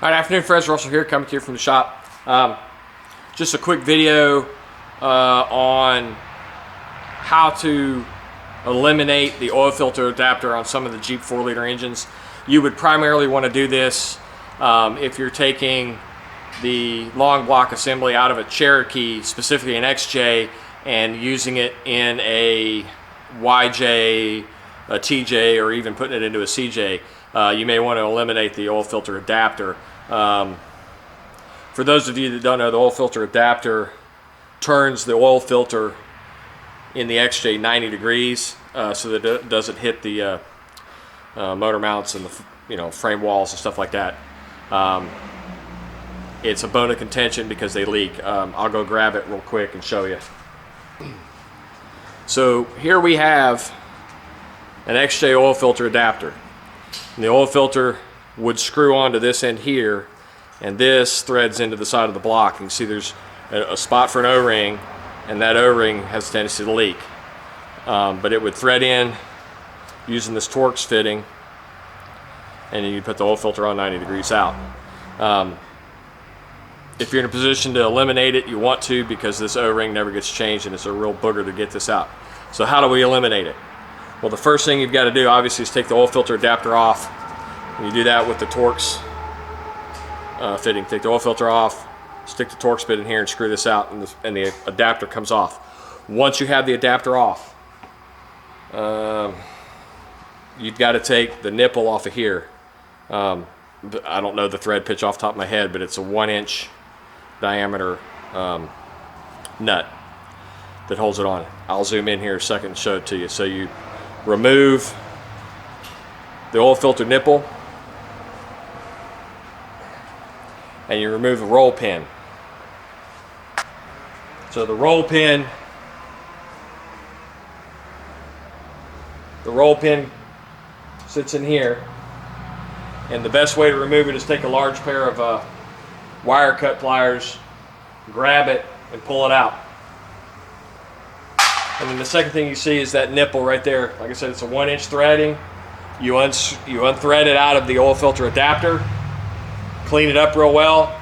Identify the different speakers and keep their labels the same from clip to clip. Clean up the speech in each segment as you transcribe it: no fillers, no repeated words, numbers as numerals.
Speaker 1: All right, afternoon friends, Russell here, coming to you from the shop. Just a quick video on how to eliminate the oil filter adapter on some of the Jeep 4-liter engines. You would primarily want to do this if you're taking the long block assembly out of a Cherokee, specifically an XJ, and using it in a YJ, a TJ, or even putting it into a CJ. You may want to eliminate the oil filter adapter. For those of you that don't know, the oil filter adapter turns the oil filter in the XJ 90 degrees so that it doesn't hit the motor mounts and the frame walls and stuff like that. It's a bone of contention because they leak. I'll go grab it real quick and show you. So here we have an XJ oil filter adapter. And the oil filter would screw onto this end here, and this threads into the side of the block. You can see there's a spot for an O-ring, and that O-ring has a tendency to leak. But it would thread in using this Torx fitting, and then you put the oil filter on 90 degrees out. If you're in a position to eliminate it, you want to, because this O-ring never gets changed and it's a real booger to get this out. So how do we eliminate it? Well, the first thing you've got to do, obviously, is take the oil filter adapter off. And you do that with the Torx fitting. Take the oil filter off, stick the Torx bit in here, and screw this out, and the adapter comes off. Once you have the adapter off, you've got to take the nipple off of here. I don't know the thread pitch off the top of my head, but it's a 1-inch diameter nut that holds it on. I'll zoom in here a second and show it to you. So you remove the oil filter nipple, and you remove the roll pin. So the roll pin sits in here, and the best way to remove it is take a large pair of wire cut pliers, grab it, and pull it out. And then the second thing you see is that nipple right there. Like I said, it's a 1-inch threading. You unthread it out of the oil filter adapter, clean it up real well,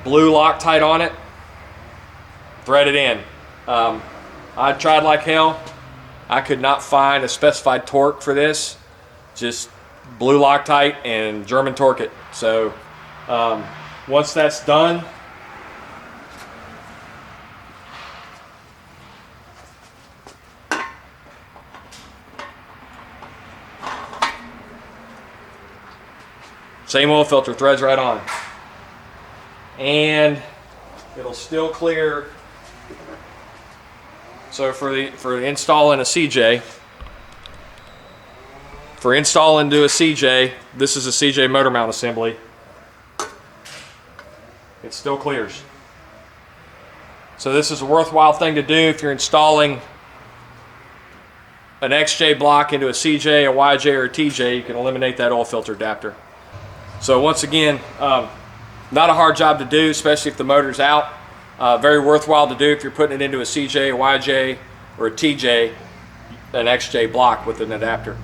Speaker 1: blue Loctite on it, thread it in. I tried like hell. I could not find a specified torque for this. Just blue Loctite and German torque it. So once that's done, same oil filter threads right on, and it'll still clear. So for installing a CJ, into a CJ, this is a CJ motor mount assembly. It still clears. So this is a worthwhile thing to do if you're installing an XJ block into a CJ, a YJ, or a TJ. You can eliminate that oil filter adapter. So once again, not a hard job to do, especially if the motor's out. Very worthwhile to do if you're putting it into a CJ, a YJ, or a TJ, an XJ block with an adapter.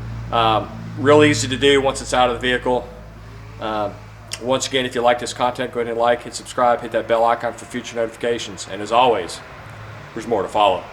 Speaker 1: Real easy to do once it's out of the vehicle. Once again, if you like this content, go ahead and like, hit subscribe, hit that bell icon for future notifications. And as always, there's more to follow.